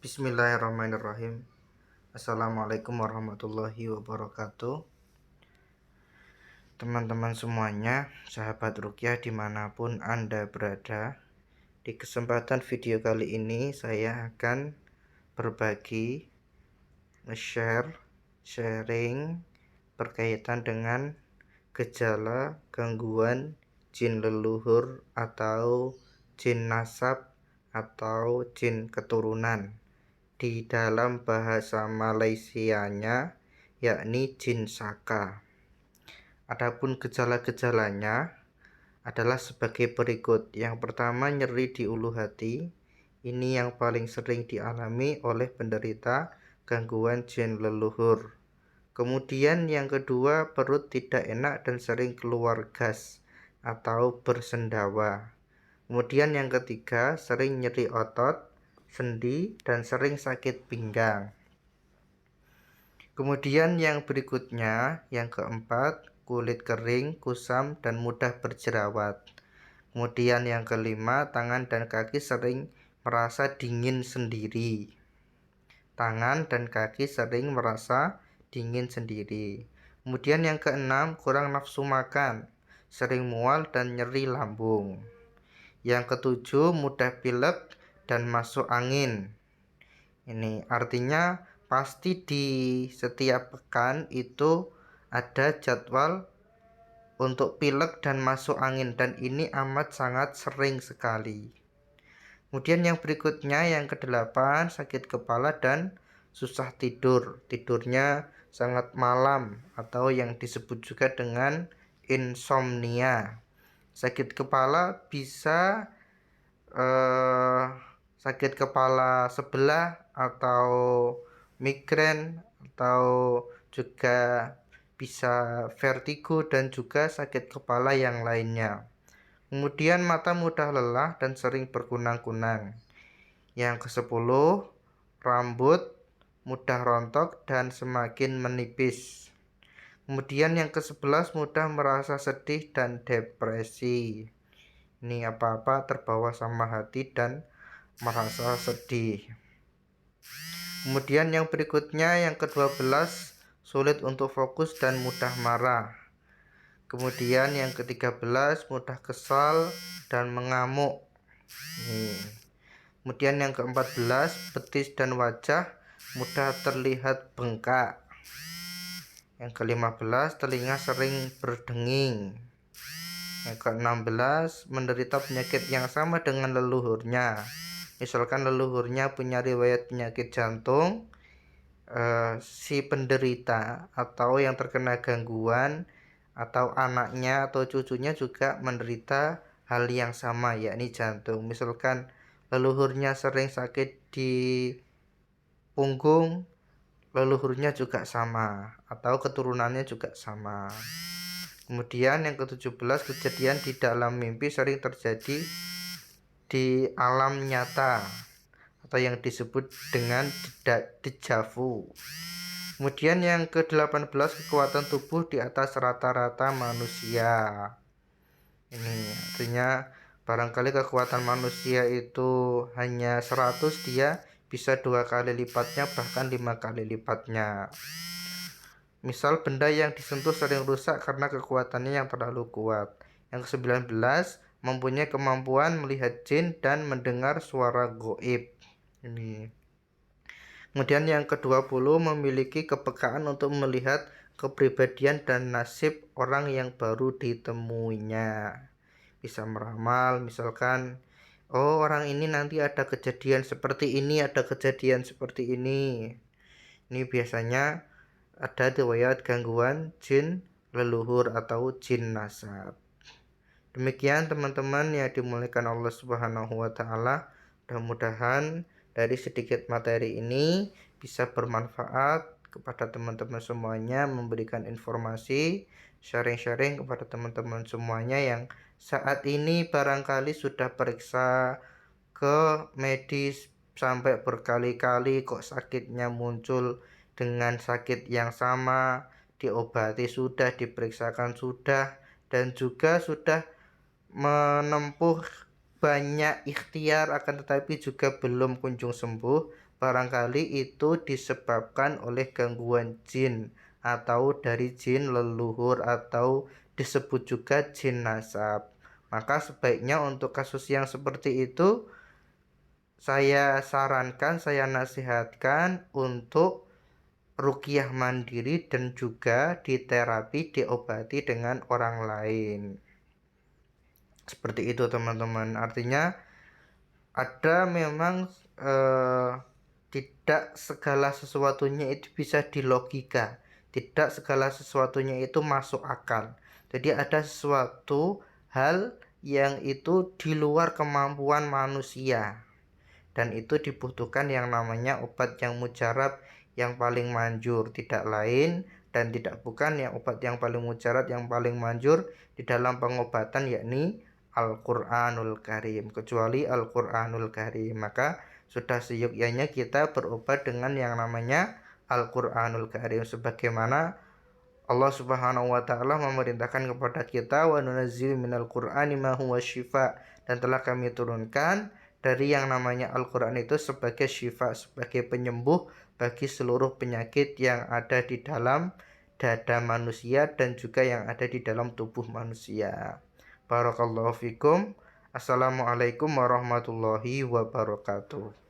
Bismillahirrahmanirrahim. Assalamualaikum warahmatullahi wabarakatuh. Teman-teman semuanya, sahabat ruqyah dimanapun Anda berada, di kesempatan video kali ini saya akan berbagi, sharing berkaitan dengan gejala gangguan jin leluhur atau jin nasab atau jin keturunan. Di dalam bahasa Malaysianya yakni jin saka. Adapun gejala-gejalanya adalah sebagai berikut. Yang pertama, nyeri di ulu hati. Ini yang paling sering dialami oleh penderita gangguan jin leluhur. Kemudian yang kedua, perut tidak enak dan sering keluar gas atau bersendawa. Kemudian yang ketiga, sering nyeri otot, sendi, dan sering sakit pinggang. Kemudian yang berikutnya, yang keempat, kulit kering, kusam, dan mudah berjerawat. Kemudian yang kelima, tangan dan kaki sering merasa dingin sendiri. Tangan dan kaki sering merasa dingin sendiri. Kemudian yang keenam, kurang nafsu makan, sering mual dan nyeri lambung. Yang ketujuh, mudah pilek dan masuk angin. Ini artinya pasti di setiap pekan itu ada jadwal untuk pilek dan masuk angin, dan ini amat sangat sering sekali. Kemudian yang berikutnya, yang kedelapan, sakit kepala dan susah tidur. Tidurnya sangat malam atau yang disebut juga dengan insomnia. Sakit kepala bisa sakit kepala sebelah atau migrain, atau juga bisa vertigo dan juga sakit kepala yang lainnya. Kemudian mata mudah lelah dan sering berkunang-kunang. Yang ke-10, rambut mudah rontok dan semakin menipis. Kemudian yang ke-11, mudah merasa sedih dan depresi. Ini apa-apa terbawa sama hati dan merasa sedih. Kemudian yang berikutnya, yang ke-12, sulit untuk fokus dan mudah marah. Kemudian yang ke-13, mudah kesal dan mengamuk. Kemudian yang ke-14, betis dan wajah mudah terlihat bengkak. Yang ke-15, telinga sering berdenging. Yang ke-16, menderita penyakit yang sama dengan leluhurnya. Misalkan leluhurnya punya riwayat penyakit jantung, si penderita atau yang terkena gangguan atau anaknya atau cucunya juga menderita hal yang sama, yakni jantung. Misalkan leluhurnya sering sakit di punggung, leluhurnya juga sama, atau keturunannya juga sama. Kemudian yang ke-17, kejadian di dalam mimpi sering terjadi di alam nyata atau yang disebut dengan deja vu. Kemudian yang ke-18, kekuatan tubuh di atas rata-rata manusia. Ini artinya barangkali kekuatan manusia itu hanya 100, dia bisa 2 kali lipatnya, bahkan 5 kali lipatnya. Misal benda yang disentuh sering rusak karena kekuatannya yang terlalu kuat. Yang ke-19, mempunyai kemampuan melihat jin dan mendengar suara goib. Ini. Kemudian yang ke-20, memiliki kepekaan untuk melihat kepribadian dan nasib orang yang baru ditemuinya. Bisa meramal, misalkan, oh orang ini nanti ada kejadian seperti ini, ada kejadian seperti ini. Ini biasanya ada riwayat gangguan jin leluhur atau jin nasab. Demikian teman-teman yang dimuliakan Allah Subhanahu wa taala. Mudah-mudahan dari sedikit materi ini bisa bermanfaat kepada teman-teman semuanya, memberikan informasi, sharing-sharing kepada teman-teman semuanya yang saat ini barangkali sudah periksa ke medis sampai berkali-kali kok sakitnya muncul dengan sakit yang sama, diobati sudah, diperiksakan sudah, dan juga sudah menempuh banyak ikhtiar akan tetapi juga belum kunjung sembuh, barangkali itu disebabkan oleh gangguan jin atau dari jin leluhur atau disebut juga jin nasab. Maka sebaiknya untuk kasus yang seperti itu saya sarankan, saya nasihatkan untuk ruqyah mandiri dan juga diterapi, diobati dengan orang lain. Seperti itu teman-teman. Artinya ada memang tidak segala sesuatunya itu bisa dilogika, tidak segala sesuatunya itu masuk akal. Jadi ada sesuatu hal yang itu di luar kemampuan manusia, dan itu dibutuhkan yang namanya obat yang mujarab yang paling manjur, tidak lain dan tidak bukan yang obat yang paling mujarab yang paling manjur di dalam pengobatan, yakni Al-Qur'anul Karim. Kecuali Al-Qur'anul Karim, maka sudah seyogyanya kita berobat dengan yang namanya Al-Qur'anul Karim, sebagaimana Allah Subhanahu wa taala memerintahkan kepada kita, wa nunazzilu minal qur'ani ma huwa syifa, dan telah kami turunkan dari yang namanya Al-Qur'an itu sebagai syifa, sebagai penyembuh bagi seluruh penyakit yang ada di dalam dada manusia dan juga yang ada di dalam tubuh manusia. Barakallahu fikum. Assalamualaikum warahmatullahi wabarakatuh.